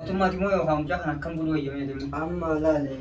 Otomaatuma yookaan jahan akkam godhu wayyamee deemu. Amma laale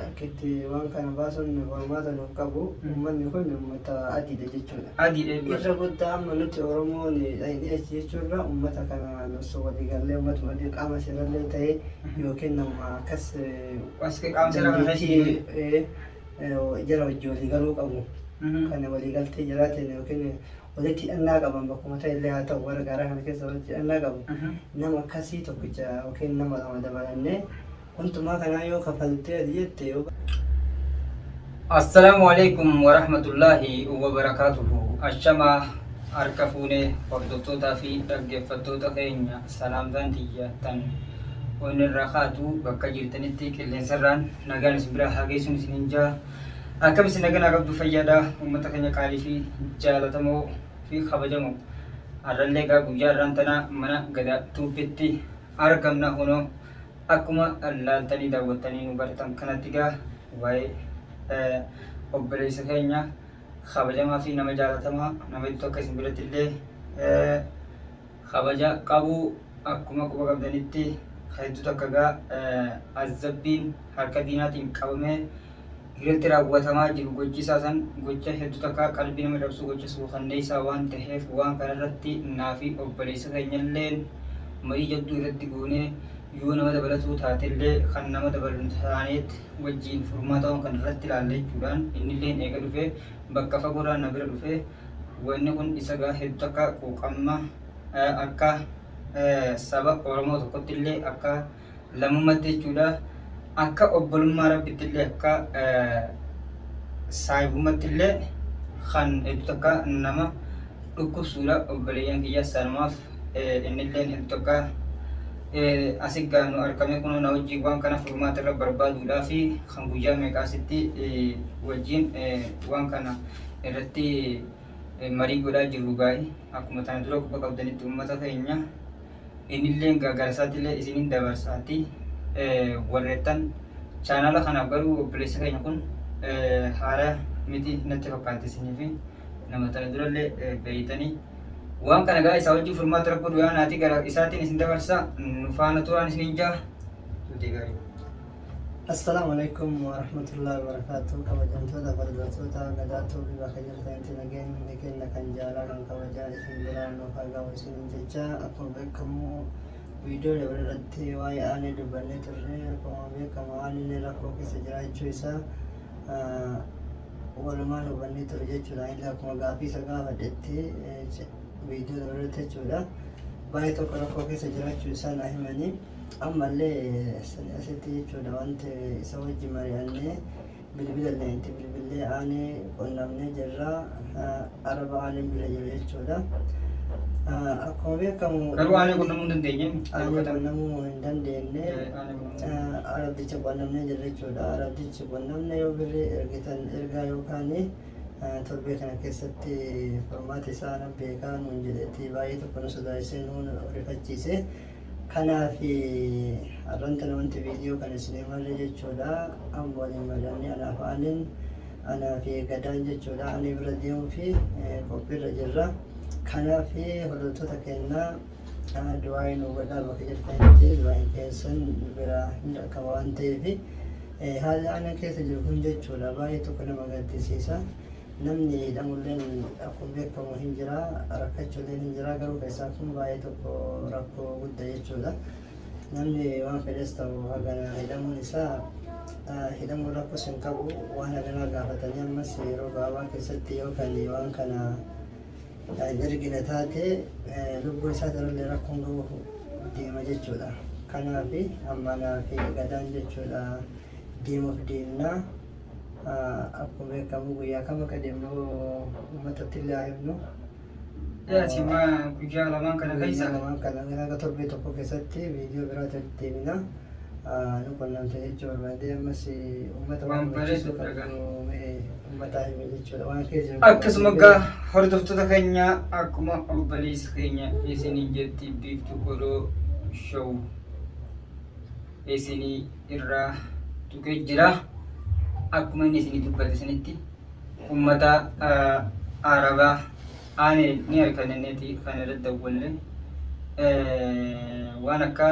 akkitti waan kana baasuun formaata nuuf qabu uummanni kun uummata adiidha jechuudha. Adiidha. Irra guddaa amma nuti Oromoon dhahinee jechuudha uummata kana nusu waliigallee uummatuma adii qaama seerallee ta'ee yookiin nama akkas qaama seeraa keessatti jara wajji waliigaluu qabu. Kana waliigaltee jiraateen yookiin walitti hidhannaa qaban bakkuma ta'ellee haa ta'u warra gaaraa kana keessa walitti hidhannaa qabu. Nama akkasii tokkicha yookiin nama lama dabalannee hundumaa kanaa yoo kafaltee jette yoo. Assalaamu alaikum warahmatullaahi wabarakaatuhu. Ashamaa harka fuunee hordoftootaa fi dhaggeeffattoota keenya salaamtaan xiyyaattan onirraa kaatu bakka jirtanitti qilleensarraan nagaan isin bira haa geessuun isiniin jaa. Akkam isin nagaa qabdu fayyadaa uummata keenya qaalii fi jaalatamoo fi kabajamoo har'allee gaa guyyaa irraan tana mana gadaa tuubitti argamna hunoo akkuma laaltanii daawwattanii nu baratan kanatti gaa waa'ee obboleessa keenya kabajamaa fi nama jaalatamaa nama itti akka isin biratti illee kabaja qabu akkuma quba qabdanitti hedduu takka gaa azabbiin harka diinaatiin qabamee irratti raawwatamaa jiru gochi isaa san gocha hedduu takka qalbii nama cabsu gocha suukanneessaa waan ta'eef waan kanarratti naa fi obboleessa keenyalleen marii jabduu irratti goonee yoo nama dabalatu taatellee kan nama dabalu taaneet wajjiin furmaata waan kan irratti ilaalle jechuudhaan innillee eega dhufee bakka fagoorraa na bira dhufee wanni kun isa gaa hedduu takka quuqamma akka saba Oromoo tokkotti illee akka lammummaatti jechuudha. Akka obbolummaa rabbitti illee akka saayibummaatti illee kan hedduu takka nama dhukkubsuudha obboleeyyan kiyya sanumaaf innillee hedduu takka asii gaanu argame kun na wajjin waan kana furmaata irra barbaaduudhaa fi kan guyyaa meeqaasitti wajjin waan kana irratti marii godhaa jirru gaa'ii akkuma tana dura quba qabdanitti uummata keenya innillee gargaarsaatti illee isiniin dabarsaatti. Warreettan chaanala kanaaf garuu obboleessa keenya kun haala miti natti fakkaattisanii fi nama tana durallee beeytanii waan kana gaa isaa wajjin furmaata rakkoo du'aa naatii gara isaatiin isin dabarsa nu faana turaan isiniin jaa tuutii gaarii. Assalaamu alaikum warahmatullahi wabarakatuh. Kabajamtoota hordoftoota gadaatu bakka jirtanitti nageenyi keenya kan jaalaa kan kabajaa isin biraan nuuf haa gahu isiniin jecha akkuma beekamu video dabalatee waa'ee aanee dubbannee turre akkuma beekamu aaneen rakkoo keessa jiraachuu isaa walumaan hubannee ture jechuudha. Inni akkuma gaaffii isa gaafadhetti video dabalatee jechuudha. Baay'ee tokko rakkoo keessa jiraachuu isaa na himanii ammallee asitti jechuudha wanti isa wajjin mari'annee bilbilallee itti bilbilee aanee qunnamnee jirra araba aaneen bira jiru jechuudha. Akkuma beekamu garuu aanee qunnamuu hin dandeenye aanee qunnamuu hin dandeenye arabdicha qunnamnee jirra jechuudha. Arabdichi qunnamne yoo birrii ergaa yookaan torbee kana keessatti formaata isaa nan beekaa nuun jedhetti baay'ee tokko nu sodaachisee nu rifachiise. Kanaaf har'aan wanti viidiyoo kan isin malle jechuudha. Amma waliin mari'annee anaaf aaneen anaaf gadaan jechuudha. Aanee bira deemuu fi qophiirra jirra. Kanaaf hordoftoota keenya du'aa nu godhaa bakka jirtanitti du'aa keessan bira hin dhaqqaba waan ta'eef haalli aanaan keessa jiru kun jechuudha baay'ee tokko nama gaddisiisa. Namni hidhamulleen akkuma beekamu hin jira rakkachuulleen hin jira garuu keessaa kun baay'ee tokko rakkoo guddaa jechuudha. Namni waan fedhes ta'u hagana hidhamuun isaa hidhamuu rakkoos hin qabu waan haganaa gaafatanii ammas yeroo gabaabaa keessatti yookaan waan kana ergina taate lubbuu isaa darallee rakkoon gahuuf deema jechuudha. Kanaaf ammanaa fi gadaan jechuudha deemuuf deemnaa. Akkuma beekamu guyyaa kam akka deemnu uummatatti illee haa himnu. Sima guyyaa lamaan kana keessa lamaan kana gara torbee tokko keessatti viidiyoo biraatti deemina. Nu qunnamte jechuudha barbaadee ammas uummata waan bareedu uummataa hime jechuudha waan keessa jiru. Akkasuma gaa hordoftoota keenya akkuma obboleessa keenya isinii jetti biiftuu godhoo show isinii irraa tuqee jira. Akkuma inni isinii dubbate sanitti uummata arabaa aanee ni harkanneeti kan irratti dawwalle waan akka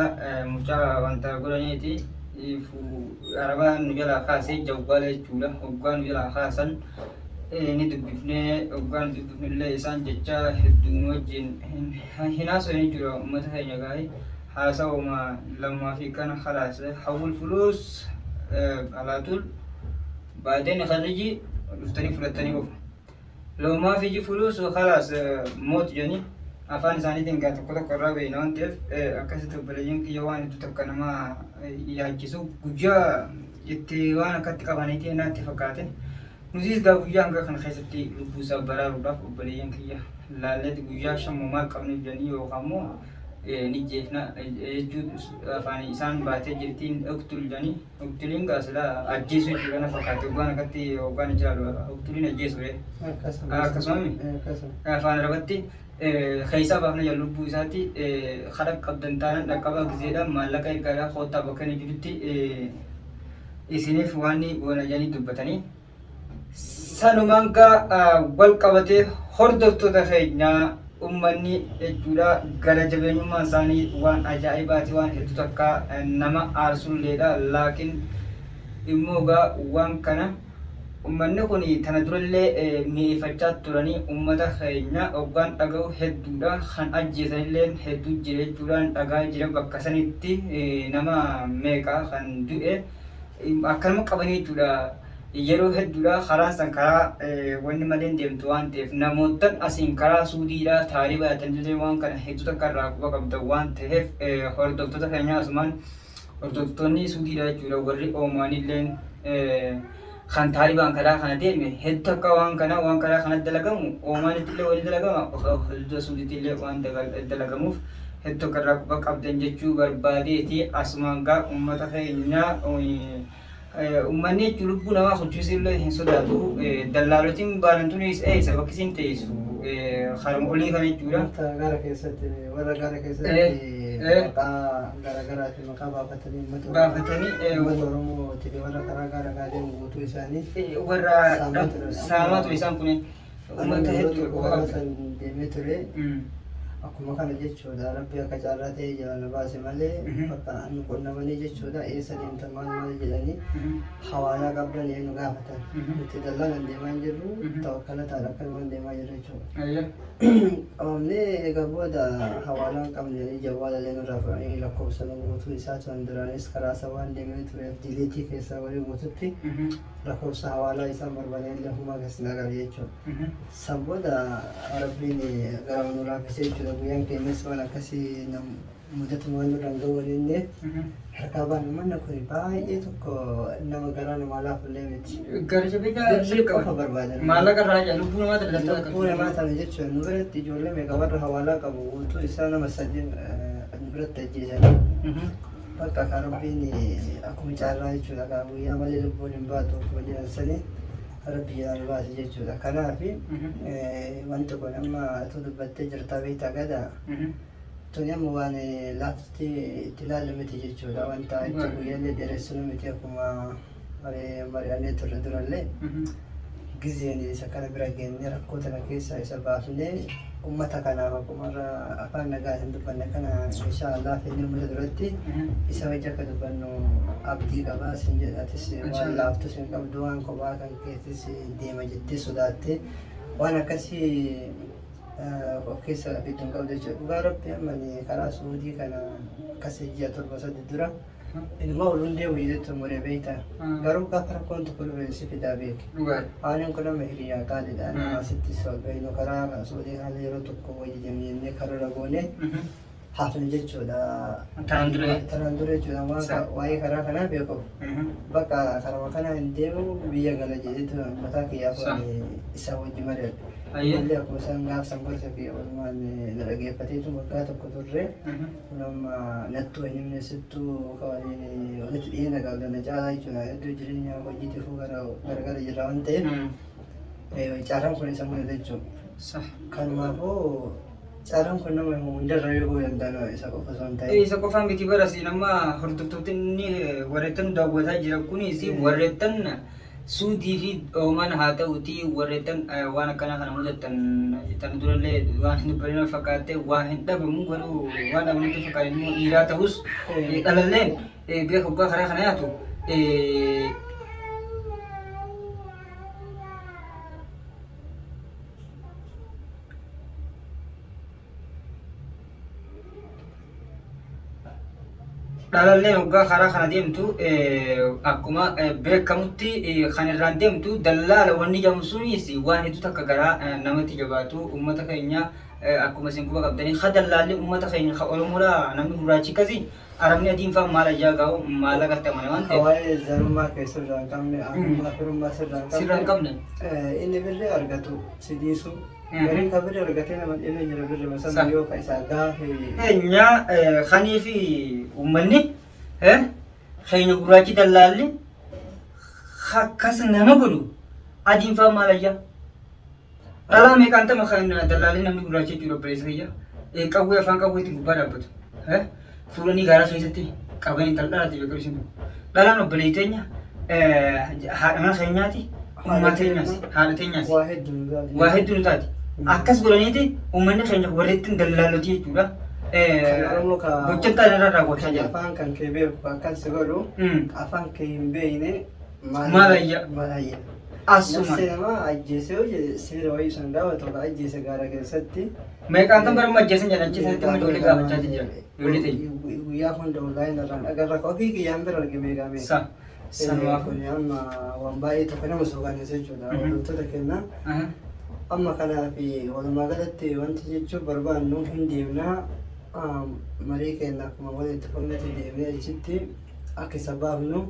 mucaa wanta godhaniiti arabaan nu jalaa kaasee jawwaala jechuudha. Hoggaa nu jalaa kaasan ni dubbifnee hoggaa nu dubbifnellee isaan jecha hedduun wajjin hin haasawne jechuudha. Uummata keenya gaa'ee haasawuma lammaa fi kana khalaas hawwul fuluus alaatul baadeen kharriji dhuftanii fudhatanii qofa. Loomaa fi fuluus khalaas moot jedhanii afaan isaaniitiin gaa tokko tokko irraa beeyna waan ta'eef akkasitti obboleeyyiin kiyya waan hedduu takka nama yaachisu guyyaa itti waan akkatti qabaniitii naatti fakkaate. Nutis gaa guyyaa hanga kana keessatti lubbuu isaa baraaruudhaaf obboleeyyiin kiyya laalleetti guyyaa shammoo maal qabnuuf jedhanii yookaan immoo ni jeefna jechuun afaan isaan baatee jirtiin uktul jedhanii uktuliin gaa sila ajjeesu jechuudha na fakkaate waan akkatti hoggaan jiraatu uktuliin ajjeesu akkasumami afaan arabatti خيسا بافنا جلوبو إساتي خرق قبضن تانا لقبا غزيدا مالكا إرقادا خوتا بكني جلتي إسيني فواني ونجاني دبتاني سانومانكا والقبتي هردفتو تخيجنا أماني جودا غدا جبينو مانساني وان أجائباتي وان هدو تكا نما أرسول ليدا لكن إموغا وان كان ummanni kun tana durallee mi'eeffachaa turanii ummata keenya hoggaan dhaga'u hedduudha kan ajjeesanillee hedduu jira jechuudhaan dhagaa jira bakka sanitti nama meeqaa kan du'e akkanuma qabanii jechuudha. Yeroo hedduudha karaan san karaa wanni malee deemtu waan ta'eef namootan asiin karaa suudiidhaa taarii baatanii waan kana hedduu takka irraa quba qabdan waan ta'eef hordoftoota keenya asumaan hordoftoonni suudiidhaa jechuudha warri oomaanilleen kan taaribaan karaa kana deeme hedduu akka waan karaa kana dalagamu oomaanitti illee wali dalagama hojii suuditti illee waan dalagamuuf hedduu akka irraa quba qabdan jechuu barbaadeeti. Asumaan gaa uummata keenya ummanni jechuun lubbuu namaa hojjechiisuu illee hin sodaatu. Dallaalotiin baanantuunis eessa bakki isin teessu harma olii kana jechuudha. Gara keessatti warra gara keessatti maqaa garaagaraatiin maqaa baafatanii uummata Oromooti warra karaa gara gaadeen guutuu isaanii warra saamaa ture isaan kunneen uummata hedduu deemee ture. Akkuma kana jechuudha rabbi akka caarraa ta'ee jala baase malee bakka nu qunnamanii jechuudha eessa deemtan maal jedhanii hawaalaa qabdan nu gaafatan nuti dallaan deemaa jirru tawakkalataan akka nu deemaa jirru jechuudha. Qabamnee egaa booda hawaalaa qabne jawwaala nurraa fudhanii lakkoofsa guutuu isaa turan duraanis karaa sabaan deemee ture diileetii keessaa walii guututti lakkoofsa hawaalaa isaan barbaadanii illee humaa keessaa qabu jechuudha. San booda rabbiin gara nu laaffisee jechuudha. Guyaan keenyas waan akkasii mudatu waan nurraan ga'u waliinne harkaa baanu manna kun baay'ee tokko nama garaa namaa laafullee miti. Gara jabeeyaa qofa barbaadan. Maallaqa irraa jaa lubbuu namaa tajaajila akka lubbuu namaa tajaajila jechuudha. Nu biratti ijoollee meeqa warra hawaalaa qabu guutuu isaa nama sadeen nu biratti ajjeesanii. Bakka kan rabbiin akkuma caarraa jechuudha. Guyyaa malee lubbuun hin baatu akkuma jedhan sanii. Rabbi jalan baase jechuudha. Kanaaf wanti kun amma tu dubbattee jirtaa beektaa gadaa tuni amma waan laafti itti ilaalamiti jechuudha. Wanta itti guyyaallee dheeressinu miti akkuma mari'annee turre durallee gizeen isa kana bira geenye rakkoo tana keessaa isa baafnee ummata kanaaf akkuma afaan nagaa hin dubbanne kana inshaallah fennee ummata duratti isa wajji akka dubbannu abdii qabaa sin jedhatis waan laaftus hin qabdu waan kophaa kan keessis deema jettee sodaatte waan akkasii of keessa bidduun qabdu jechuudha. Dhugaa rabbi ammani karaa suudii kana akkasii ji'a torba sadii dura ilma ulundee wayyiitu muree beekta garuu gaafa rakkoon tokko dhufe si fidaa beeke. Aanin kun amma hiriyaa qaaliidha nama sitti solbeeynu karaa suudii haala yeroo tokko wayyi jennee karoora goone haafne jechuudha. Tanaan dura jechuudha waa'ee karaa kanaa beekuuf bakka karama kana hin deemu biyya gala jedhetu mataa kiyyaaf isa wajji mari'adha. Illee akkuma isaan gaafsan gorsa fi oolmaan na dhageeffateetu waggaa tokko turre nama nattuu hin himne sittuu kawaliin walitti dhiyeenya qabdana caalaa jechuudha. Iddoo jireenya hojiitiifuu garagara jirra waan ta'eef caarraan kun isa mudate jechuudha. Kanumaafuu caarraan kun nama hundarra yoo danda'an isa qofa osoo hin ta'in. Isa qofaan miti barasi nama hordoftoonni warreettan daawwataa jiran kunis warreettan سودي في أومان هذا وتي وريتن وانا كنا مدة تندور اللي واحد نبرنا فكاته واحد ده بمو برو وانا من تفكر إنه إيرات هوس على اللين بيخو بخرا خناياتو Dalallee waggaa karaa kana deemtu akkuma beekamutti kan irraan deemtu dallaala wanni jedhamu sunis waan hedduu takka garaa namatti jabaatu uummata keenya akkuma isin quba qabdanii ha dallaallee uummata keenya ha Oromoodha namni gurraachi akkasii arabni adiin fa'aa maal ajaa gaa'u maal agartamane waan ta'eef. Waa'ee zarummaa keessa irraa hin qabne akkuma firummaa sirraa hin qabne. Inni birrii argatu sidiisu. Gariin kan birrii argatee nama dhibee jira birrii masan yoo ka isaa gaafee. Keenya kanii fi uummanni keenya gurraachi dallaalli akkas nama godhu adiin fa'aa maal ajaa. Dhalaa meeqaan tama kan dallaalli namni gurraachi jechuudha obboleessa kiyya. Qawwee afaan qawweetiin gubbaa dhaabbatu. Fuulanii garaa keessatti qabanii daldalaatti beekamu isin dhalaan obboleettii teenya haadha mana keenyaati ummaa teenyaas haadha teenyaas waa hedduu nu taati akkas godhaniiti uummanni keenya warreettiin dallaaloti jechuudha. Gochattaa irraa raawwachaa jira. Afaan kan kee beeku akkan si godhu afaan kee hin beekne maalayya. Asuma. Nafsi nama ajjeese hojii seera wayii san gaafatu ka ajjeese gaara keessatti. Meeqaan kan barama ajjeesan jedhan keessatti immoo ijoollee gaafachaa jira. Ijoollee ta'e. Guyyaa hunda wallahi irraan agarra ofii kiyyaan bira arge meeqame. Sanumaaf. Kun amma waan baay'ee tokko nama suuqaneessa jechuudha. Wantoota kenna. Amma kanaaf walumaa galatti wanti jechuun barbaannu hin deemnaa marii keenya akkuma walitti fagnetti deemnee achitti akka isa baafnu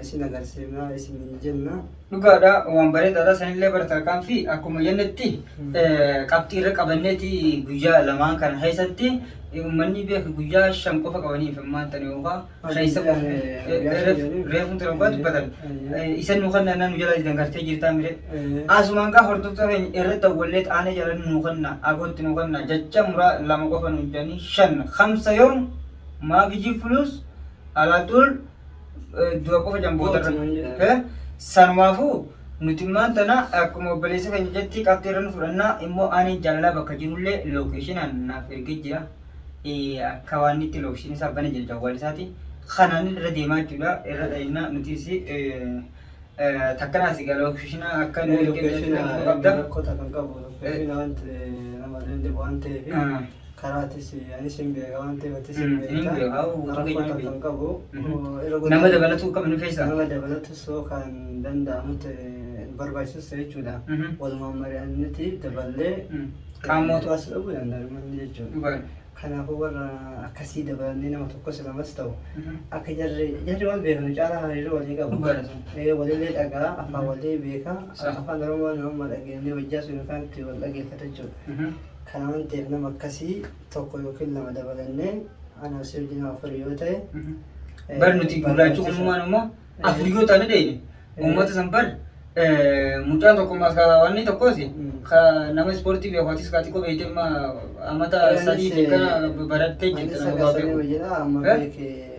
isin agarsiifnaa isin jenna. Dhugaadha waan bareedaadha sanillee bartaakaan fi akkuma jennetti qabxii irra qabanneeti guyyaa lamaan kana keessatti uummanni beeku guyyaa 5 qofa qabaniif maanta ni oofaa keessa reefuun tura baatu dubbatan isan nu kan naannoo jala dangartee jirtaa mire asumaan gaa hordoftoota keenya irratti awwallee aanee jala nu kanna agootti nu kanna jecha muraa 2 qofa nu jedhanii 5 yoom maagijii fulus alaatul dua qofa jamboota irra sanumaafuu nuti maantana akkuma obboleessa keenya jetti qabxii irra nu fudhannaa immoo aanee jaalalaa bakka jirullee lookeeshinaan naaf ergee jira. Akka waan itti lookshin isaa bana jira jawwaal isaati kanaan irra deemaa jechuudha irra dhahinaa nutis takkanaas egaa lookshin akka nu qabda rakkota kan qabu lookshin wanti nama danda'u waan ta'eef karaatis anis hin beeka waan ta'eef atis hin beeka rakkota kan qabu nama dabalatu qabnu keessa nama dabalatu soo kan danda'amu barbaachisu jechuudha walumaa mari'annetti daballee qaamootu as dhufuu danda'u jechuudha. Kanaafuu warra akkasii dabalannee nama tokkos lamas ta'u akka jarri waan beeknu caalaa hariiroo walii qabu. Walillee dhagaa afaan walii beeka afaan Oromoo nama dhageenyee wajjaa sun yookaan itti wal dhageeffata jechuudha. Kana waan ta'eef nama akkasii tokko yookiin lama dabalannee ana si wajjin afur yoo ta'e. Bar nuti gurraachuu uumamaan immoo Afrikoo ta'anii deene uummata san bar mucaan tokko wanni tokkos nama ispoortii beekatis kaati ko beekte amata sadii fi kana barattee jirta.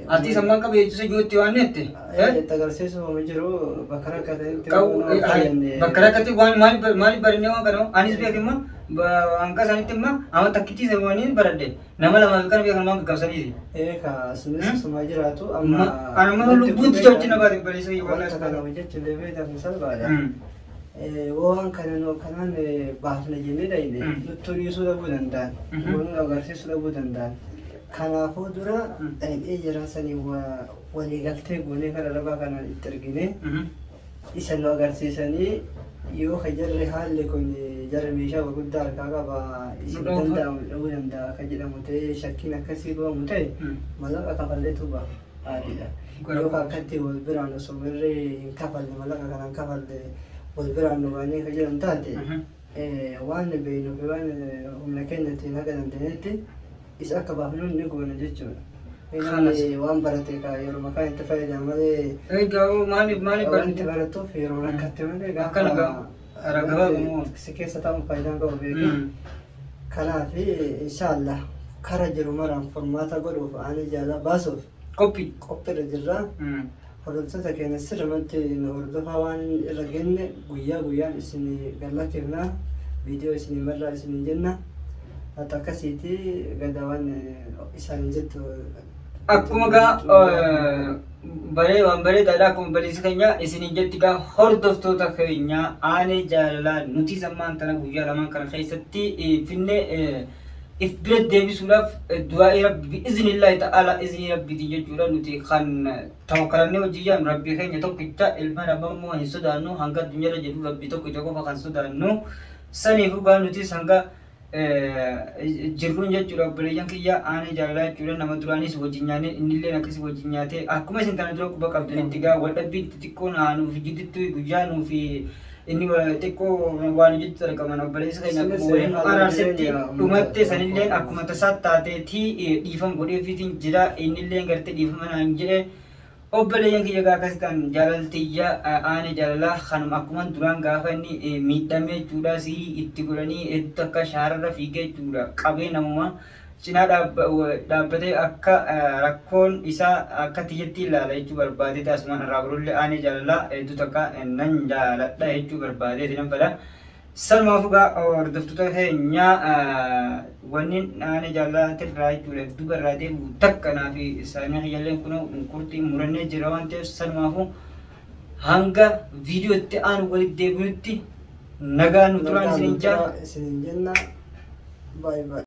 Ati sammaan qabu jechuun ijoollee waan nette. Agarsiisu jiru bakka rakkatee. Bakka rakkatee waan maaliif barannee waan kana anis beekama hanga sanitti immoo amma takkitii sirwaniin baradde nama lama kan beekan waan gaggabsaniiti. Sunis suma jiraatu amma lubbuutti jabti na baate baleessa yoo waan kana hojjechuun beektaa fi salphaadha. Waan kanaan baafna jennee dhayne nutti dhiisuu dhabuu danda'an waan agarsiisuu dhabuu danda'an. Kanaafuu dura dhayinee jiraasanii waliigaltee goonee kana rabaa kana itti argine isa nu agarsiisanii yoo ka jarri haalli kun jarri meeshaa gurguddaa harkaa qaba isin danda'amu dhabuu danda'a kan jedhamu ta'ee shakkiin akkasii dhufamu ta'e mallaqa kafalleetu ba'a aadiidha. Yoo akkatti wal biraan osoo mirree hin kafalle mallaqa kanaan kafalle wal biraan nu baanee kan jedhamu taate waan beeknu fi waan humna keenyatti haga dandeenyetti isa akka baafnu ni goona jechuudha. Waan barate ka yeroo makaan itti fayyadamu malee. Maaliif wanti baratuuf yeroo rakkate malee gaafa si keessa taa'uun faayidaan qabu beeki. Kanaaf inshaallah kara jiru maraan formaata godhuuf ani jaalaa baasuuf qophiirra jirra. hordoftoota keenya sirriitti nu hordofaa waan irra genne guyyaa guyyaan isinii galla kennaa viidiyoo isinii barraa isinii jenna hatta akkasiiti gadawaan isaanii jettu akkuma gaa baree waan bareedaadha akkuma baleessa keenya isinii jetti gaa hordoftoota keenya aanee jaalalaa nuti zammaan tana guyyaa lamaan kana keessatti finnee if biret deebisuudhaaf du'aa rabbi bi'iznillaahi ta'ala izni rabbiitiin jechuudha nuti kan tawakkalannee hojii yaanu rabbii keenya tokkicha ilma namaa immoo hin sodaannu hanga addunyaarra jedhu rabbii tokkicha qofa kan sodaannu saniifuu gaa nutis hanga jirruun jechuudha obboleeyyan kiyya aanee jaalalaa jechuudha nama duraanis wajjin nyaanee innillee akkasii wajjin nyaatee akkuma isin kana dura quba qabdanitti gaa waldhabbiin xixiqqoo nuuf jidditti guyyaa nuufi inni xiqqoo waan hojjetu argaman obboleessa keenya akkuma waliin araarsetti dhumatte sanilleen akkuma tasaa taateetii dhiifama godheefiitiin jira innilleen gartee dhiifama naan jedhe obboleeyyan kiyya gaa akkasitaan jaalaltiyya aanee jaalalaa kanuma akkuma duraan gaafa inni miidhamee jechuudha sii itti godhanii hedduu akka shaararra fiigee jechuudha qabee namuma cinaa dhaabbatee akka rakkoon isaa akka tiyyatti ilaala jechuu barbaadee taasifaman irraa birullee aanee jaalalaa hedduu takka nan jaaladha jechuu barbaadee nan fedha. Sanumaafuu gaa hordoftoota keenya wanni aanee jaalalaa irraa jechuudha duuba irraa deebi'u takka naa fi isaanii hayyalleen kun qurxii murannee jira waan ta'eef sanumaafuu hanga viidiyootti aanu walitti deebi'utti nagaa nu turaan isiniin jenna. Bye bye.